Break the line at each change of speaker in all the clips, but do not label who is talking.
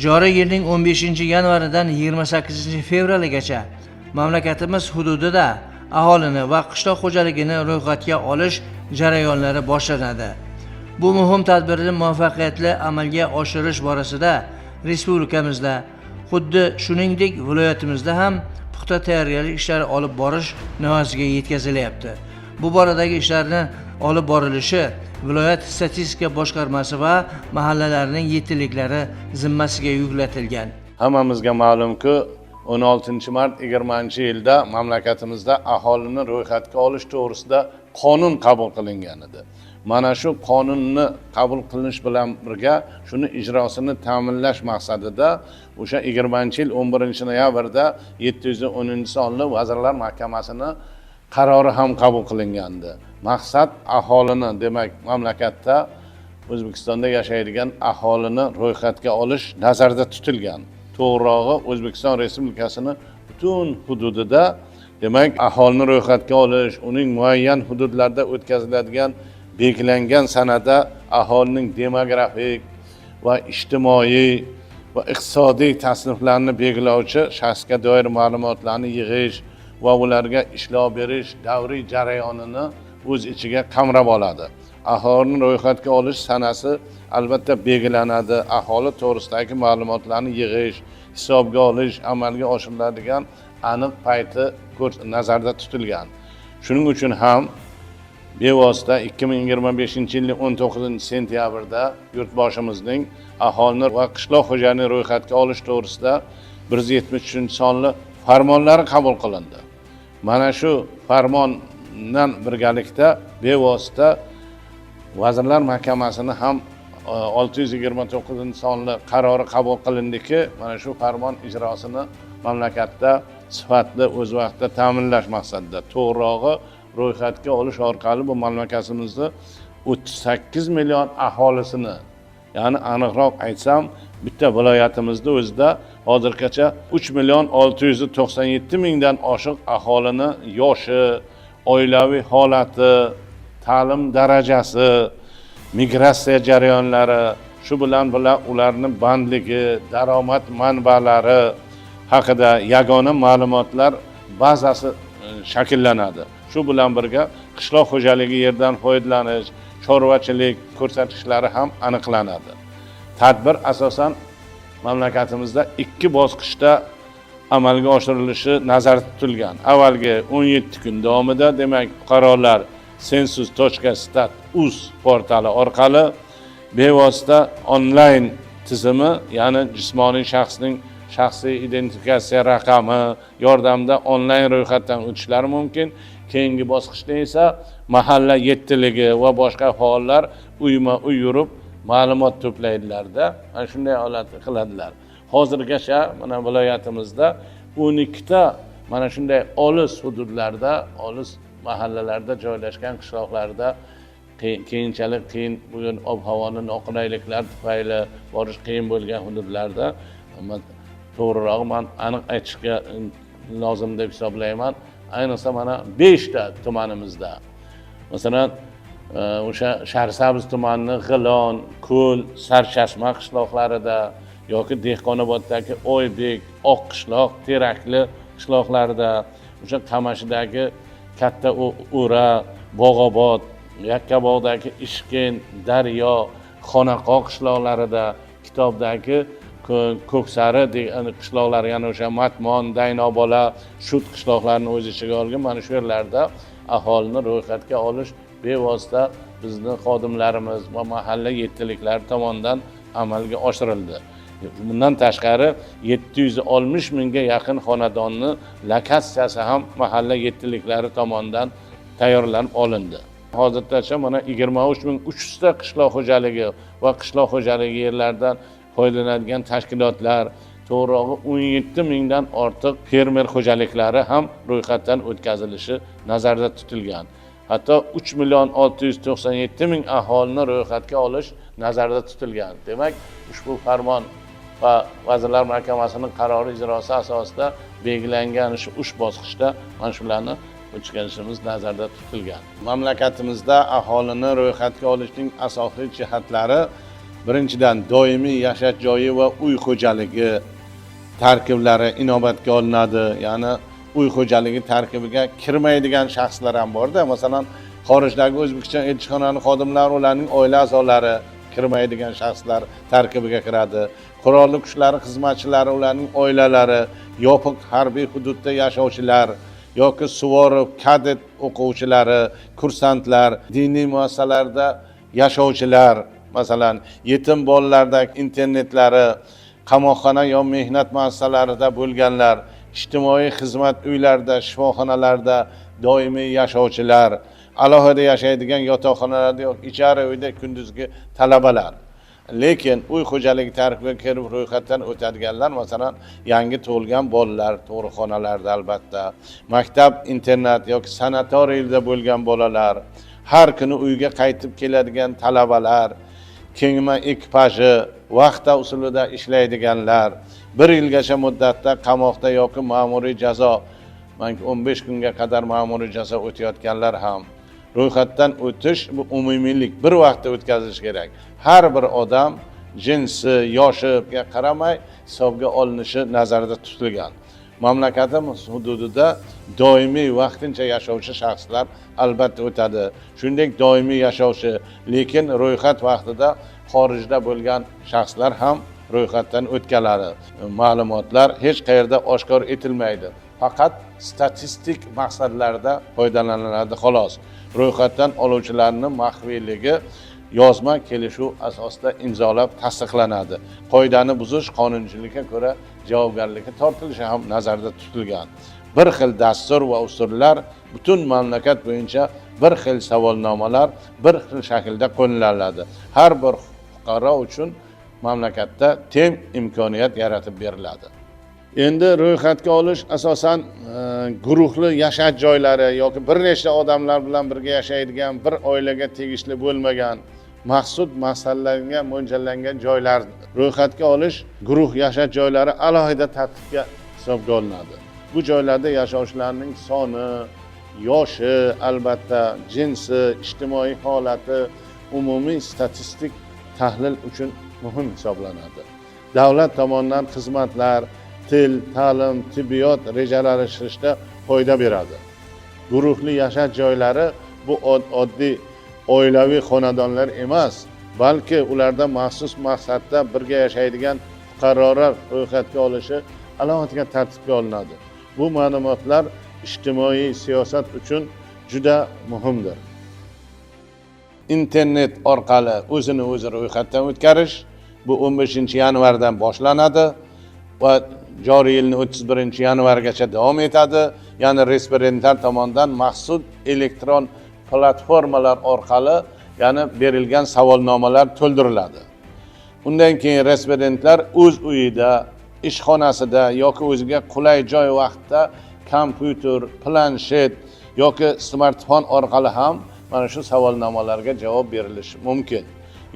Joriy yilning 15-yanvaridan 28-fevraligacha mamlakatimiz hududida aholini va qishloq xo'jaligini ro'yxatga olish jarayonlari boshlanadi. Bu muhim tadbirni muvaffaqiyatli amalga oshirish borasida respublikamizda, xuddi shuningdek viloyatimizda ham puxta tayyorgarlik ishlari olib borish nihoyasiga yetkazilyapti. Bu boradagi ishlarni olib borilishi viloyat statistika boshqarmasi va mahallalarning yettiliklari zimmasiga yuklatilgan.
Hammamizga ma'lumki, 16-mart 20-yilda mamlakatimizda aholini ro'yxatga olish to'g'risida qonun qabul qilingan edi. Mana shu qonunni qabul qilinish bilan birga shuni ijrosini ta'minlash maqsadida o'sha 20-yil 11-noyabrda 710-sonli Vazirlar Mahkamasining qarori ham qabul qilingandi. Maqsad aholini, demak, mamlakatda O'zbekistonda yashaydigan aholini ro'yxatga olish nazarda tutilgan. To'g'rirog'i, O'zbekiston Respublikasining butun hududida, demak, aholini ro'yxatga olish, uning muayyan hududlarda o'tkaziladigan belgilangan sanada aholining demografik va ijtimoiy va iqtisodiy tasniflarini belgilovchi shaxsga doir ma'lumotlarni yig'ish va ularga ishlov berish davriy jarayonini o'z ichiga qamrab oladi. Aholini ro'yxatga olish sanasi albatta belgilanadi. Aholi to'g'risidagi ma'lumotlarni yig'ish, hisobga olish amalga oshiriladigan aniq payti nazarda tutilgan. Shuning uchun ham bevosita 2025-yilning 19-sentyabrda yurtboshimizning aholini va qishloq xo'jaligining ro'yxatga olish to'g'risida 173-sonli farmonlari qabul qilindi. Mana shu farmondan birgalikda bevosita Vazirlar Mahkamasining ham 629-sonli qarori qabul qilindiki, mana shu farmon ijrosini mamlakatda sifatli o'z vaqtida ta'minlash maqsadida, to'g'rirog'i ro'yxatga olish orqali bu mamlakatimizda 38 million aholisini, ya'ni aniqroq aytsam, bitta viloyatimizda o'zida hozirgacha 3.697 mingdan oshiq aholini yoshi, oilaviy holati, ta'lim darajasi, migratsiya jarayonlari, shu bilan ularning bandligi, daromad manbalari haqida yagona ma'lumotlar bazasi shakllanadi. Shu bilan birga qishloq xo'jaligi yerdan foydalanish, chorvachilik ko'rsatkichlari ham aniqlanadi. Tadbir asosan mamlakatimizda 2 bosqichda amalga oshirilishi nazarda tutilgan. Avvalgi 17 kun davomida, demak, fuqarolar census.stat.uz portali orqali bevosita onlayn tizimi, ya'ni jismoniy shaxsning shaxsiy identifikatsiya raqami yordamida onlayn ro'yxatdan o'tishlari mumkin. Keyingi bosqichda esa mahalla yettiligi va boshqa faollar uyma-uy yurib ma'lumot to'playdilarda, mana shunday holat qiladilar. Hozirgacha mana viloyatimizda 12 ta mana shunday olis hududlarda, olis mahallalarda joylashgan qishloqlarda keyinchalik qiyin bo'lgan ob-havoning noqulayliklar tufayli borish qiyin bo'lgan hududlarda, to'g'rirog'i men aniq aytishga lozim deb hisoblayman. Ayniqsa mana 5 ta tumanimizda, masalan, o'sha Sharsabz tumanining G'ilon, Ko'l, Sarchashma qishloqlarida yoki Dehqonoboddagi Oybek, Oqqishloq, Terakli qishloqlarida, o'sha Qamashidagi Katta O'ra, Bog'obod, Yakkabog'dagi Ishken, Daryo, Xonaqoh qishloqlarida, Kitobdagi Ko'ksari qishloqlar, ya'ni o'sha Matmon, Daynobola, Shut qishloqlarini o'z ichiga olgan mana shu yerlarda aholini ro'yxatga olish bevosita bizning xodimlarimiz va mahalla yettiliklari tomonidan amalga oshirildi. Bundan tashqari 760 mingga yaqin xonadonni lokatsiyasi ham mahalla yettiliklari tomonidan tayyorlanib olindi. Hozirgacha mana 23.300 ta qishloq xo'jaligi va qishloq xo'jaligi yerlaridan foydalanadigan tashkilotlar, to'g'rirog'i 17 mingdan ortiq fermer xo'jaliklari ham ro'yxatdan o'tkazilishi nazarda tutilgan. Hatto 3.697 ming aholini ro'yxatga olish nazarda tutilgan. Demak, ushbu farmon va Vazirlar Mahkamasining qarori ijrosi asosida belgilangan shu 3 bosqichda mana shularni o'tkazishimiz nazarda tutilgan. Mamlakatimizda aholini ro'yxatga olishning asosiy jihatlari birinchidan doimiy yashash joyi va uy xo'jaligi tarkiblari inobatga olinadi. Ya'ni uy xo'jaligi tarkibiga kirmaydigan shaxslar ham bor-da. Masalan, xorijdagi O'zbekiston elchixonasi xodimlari, ularning oila a'zolari kirmaydigan shaxslar tarkibiga kiradi. Qurolli kuchlari xizmatchilari, ularning oilalari, yopiq harbiy hududda yashovchilar yoki suvorov, kadet o'quvchilari, kursantlar, diniy muassasalarda yashovchilar, masalan, yetim bolalardagi internetlari, qamoqxona yo mehnat muassasalarida bo'lganlar, ijtimoiy xizmat uylarida, shifoxonalarda doimiy yashovchilar, alohida yashaydigan yotoqxonalarda yoki ijara uyda kunduzgi talabalar. Lekin uy xo'jaligi tarkibiga kirib ro'yxatdan o'tadiganlar, masalan, yangi tug'ilgan bolalar tug'ruqxonalarda albatta, maktab, internat yoki sanatoriyda bo'lgan bolalar, har kuni uyga qaytib keladigan talabalar, kema ekipaji, vaqta usulida ishlaydiganlar, 1 yilgacha muddatda qamoqda yoki ma'muriy jazo, 15 kunga qadar ma'muriy jazo o'tayotganlar ham ro'yxatdan o'tish bu umumiylik bir vaqtda o'tkazilishi kerak. Har bir odam jinsi, yoshiga qaramay hisobga olinishi nazarda tutilgan. Mamlakatimiz hududida doimiy vaqtincha yashovchi shaxslar albatta o'tadi. Shuningdek, doimiy yashovchi, lekin ro'yxat vaqtida xorijda bo'lgan shaxslar ham ro'yxatdan o'tkaziladi. Ma'lumotlar hech qayerda oshkor etilmaydi. Faqat statistik maqsadlarda foydalaniladi xolos. Ro'yxatdan oluvchilarning maxfiyligi yozma kelishuv asosida imzolab tasdiqlanadi. Qoidani buzish qonunchilikka ko'ra javobgarlikka tortilishi ham nazarda tutilgan. Bir xil dastur va usullar butun mamlakat bo'yicha bir xil savolnomalar bir xil shaklda qo'llaniladi. Har bir fuqaro uchun mamlakatda teng imkoniyat yaratib beriladi. Endi ro'yxatga olish asosan guruhli yashash joylari yoki bir nechta odamlar bilan birga yashaydigan, bir oilaga tegishli bo'lmagan maxsus masalalarga mo'ljallangan joylar ro'yxatga olish guruh yashash joylari alohida tartibga hisobga olinadi. Bu joylarda yashovchilarning soni, yoshi, albatta jinsi, ijtimoiy holati umumiy statistik tahlil uchun muhim hisoblanadi. Davlat tomonidan xizmatlar, til, ta'lim, tibbiyot rejalashtirishda foyda beradi. Guruhli yashash joylari bu oddiy oilaviy xonadonlar emas, balki ularda maxsus maqsadda birga yashaydigan fuqarolar ro'yxatga olishi alohida tartibga olinadi. Bu ma'lumotlar ijtimoiy siyosat uchun juda muhimdir. Internet orqali o'zini o'zi ro'yxatdan o'tkazish bu 15-yanvardan boshlanadi va joriy yilning 31-yanvarigacha davom etadi. Ya'ni respondentlar tomonidan maxsus elektron platformalar orqali, ya'ni berilgan savolnomalar to'ldiriladi. Undan keyin respondentlar o'z uyida, ishxonasida yoki o'ziga qulay joy vaqtda kompyuter, planshet yoki smartfon orqali ham mana shu savolnomalarga javob berilishi mumkin.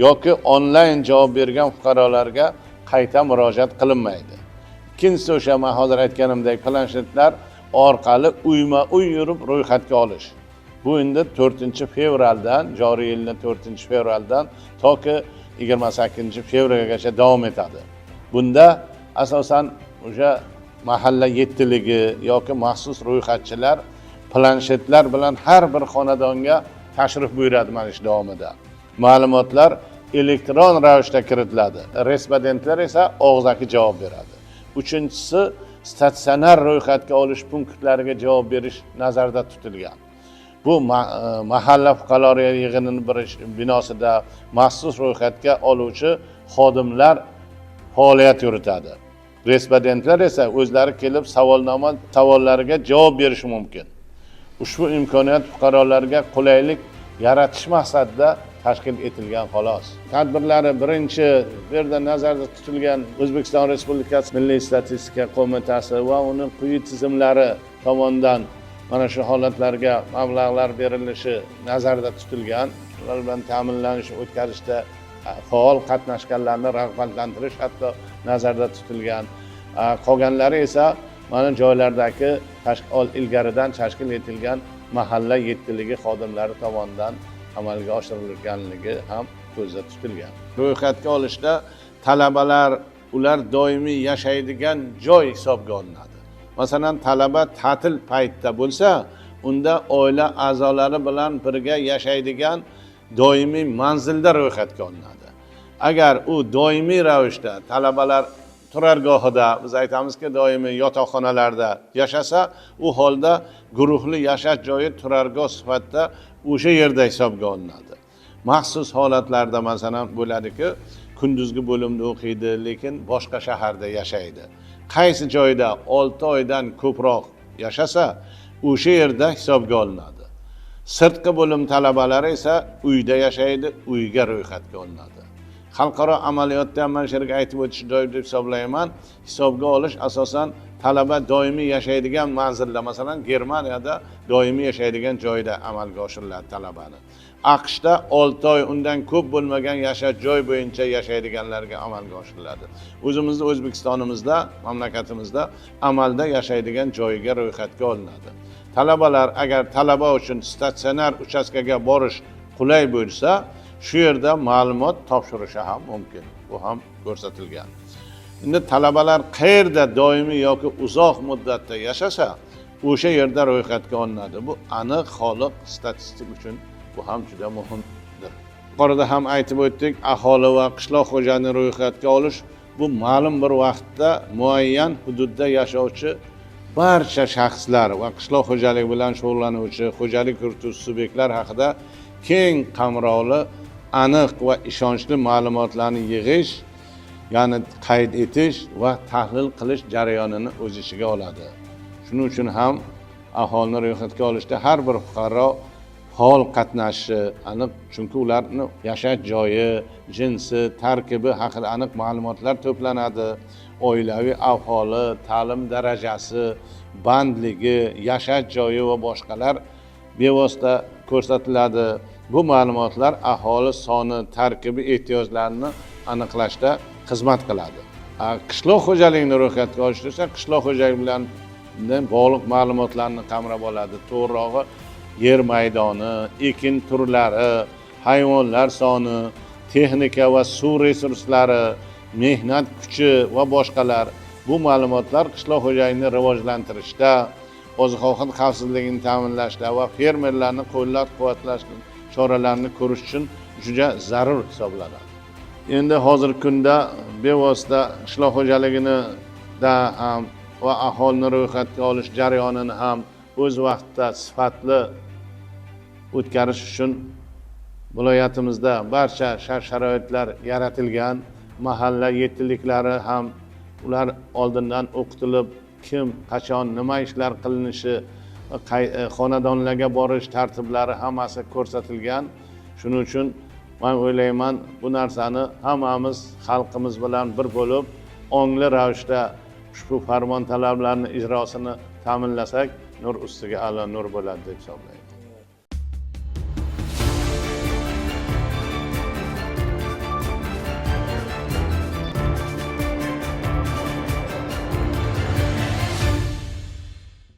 Yoki onlayn javob bergan fuqarolarga qayta murojaat qilinmaydi. Ikkinchisi o'sha men hozir aytganimdek planshetlar orqali uyma-uy yurib ro'yxatga olish. Bu endi 4-fevraldan, joriy yilning 4-fevraldan toki 28-fevralgacha davom etadi. Bunda asosan o'sha mahalla yetkiligi yoki maxsus ro'yxatchilar planshetlar bilan har bir xonadonga tashrif buyuradi mana shu davomida. Ma'lumotlar elektron ravishda kiritiladi. Respondentlar esa og'zaki javob beradi. Uchinchisi, statsionar ro'yxatga olish punktlariga javob berish nazarda tutilgan. Bu mahalla fuqarolar yig'inining binosida maxsus ro'yxatga oluvchi xodimlar faoliyat yuritadi. Respondentlar esa o'zlari kelib savollariga javob berishi mumkin. Ushbu imkoniyat fuqarolarga qulaylik yaratish maqsadida tashkil etilgan xolos. Tadbirlari birinchi bu yerda nazarda tutilgan O'zbekiston Respublikasi Milliy statistika qo'mitasi va uning quyi tizimlari tomonidan mana shu holatlarga mablag'lar berilishi nazarda tutilgan. Ular bilan ta'minlanish, o'tkazishda faol qatnashganlarni rag'batlantirish hatto nazarda tutilgan. Qolganlari esa mana joylardagi ilgaridan tashkil etilgan mahalla yetkiligi xodimlari tomonidan amalga oshirilganligi ham ko'zda tutilgan. Ro'yxatga olishda talabalar ular doimiy yashaydigan joy hisobga olinadi. Masalan, talaba ta'til paytida bo'lsa, unda oila a'zolari bilan birga yashaydigan doimiy manzilda ro'yxatga olinadi. Agar u doimiy ravishda talabalar turargohida, biz aytamizki, doimiy yotoqxonalarda yashasa, u holda guruhli yashash joyi turargoh sifatida o'sha yerda hisobga olinadi. Maxsus holatlarda masalan bo'ladiki, kunduzgi bo'limda o'qiydi, lekin boshqa shaharda yashaydi. Qaysi joyda 6 oydan ko'proq yashasa, o'sha yerda hisobga olinadi. Sirtqi bo'lim talabalari esa uyda yashaydi, uyga ro'yxatga olinadi. Xalqaro amaliyotda ham men sherga aytib o'tish joyi deb hisoblayman. Hisobga olish asosan talaba doimiy yashaydigan manzilda, masalan Germaniyada doimiy yashaydigan joyda amalga oshiriladi talabani. AQShda 6 oy undan ko'p bo'lmagan yashash joy bo'yicha yashaydiganlarga amalga oshiriladi. O'zimizning O'zbekistonimizda, mamlakatimizda amalda yashaydigan joyiga ro'yxatga olinadi. Talabalar agar talaba uchun statsionar uchastkaga borish qulay bo'lsa, shu yerda ma'lumot topshirishi ham mumkin. Bu ham ko'rsatilgan. Endi talabalar qayerda doimiy yoki uzoq muddatda yashasa, o'sha yerda ro'yxatga olinadi. Bu aniq holiq statistik uchun bu ham juda muhimdir. Yuqorida ham aytib o'tdik, aholi va qishloq xo'jaligi ro'yxatga olish bu ma'lum bir vaqtda muayyan hududda yashovchi barcha shaxslar va qishloq xo'jaligi bilan shug'ullanuvchi xo'jalik yurituvchi subyektlar haqida keng qamrovli, aniq va ishonchli ma'lumotlarni yig'ish, ya'ni qayd etish va tahlil qilish jarayonini o'z ichiga oladi. Shuning uchun ham aholini ro'yxatga olishda har bir fuqaro faol qatnashishi aniq, chunki ularning yashash joyi, jinsi, tarkibi haqida aniq ma'lumotlar to'planadi. Oilaviy ahvoli, ta'lim darajasi, bandligi, yashash joyi va boshqalar bevosita ko'rsatiladi. Bu ma'lumotlar aholi soni, tarkibi, ehtiyojlarini aniqlashda xizmat qiladi. Qishloq xo'jaligini ro'yxatga olish esa qishloq xo'jaligi bilan bog'liq ma'lumotlarni qamrab oladi. To'g'rirog'i, yer maydoni, ekin turlari, hayvonlar soni, texnika va suv resurslari, mehnat kuchi va boshqalar. Bu ma'lumotlar qishloq xo'jaligini rivojlantirishda, oziq-ovqat xavfsizligini ta'minlashda va fermerlarni qo'llab-quvvatlashda choralarini ko'rish uchun juda zarur hisoblanadi. Endi hozirgi kunda bevosita qishloq xo'jaligini da ham va aholini ro'yxatga olish jarayonini ham o'z vaqtida sifatli o'tkazish uchun viloyatimizda barcha shart-sharoitlar yaratilgan. Mahalla yetkiliklari ham ular oldindan o'qitilib, kim, qachon, nima ishlar qilinishi, xonadonlarga borish tartiblari hammasi ko'rsatilgan. Shuning uchun men o'ylayman, bu narsani hammamiz xalqimiz bilan bir bo'lib, ongli ravishda ushbu farmon talablarini ijrosini ta'minlasak, nur ustiga a'lo nur bo'ladi deb hisoblayman.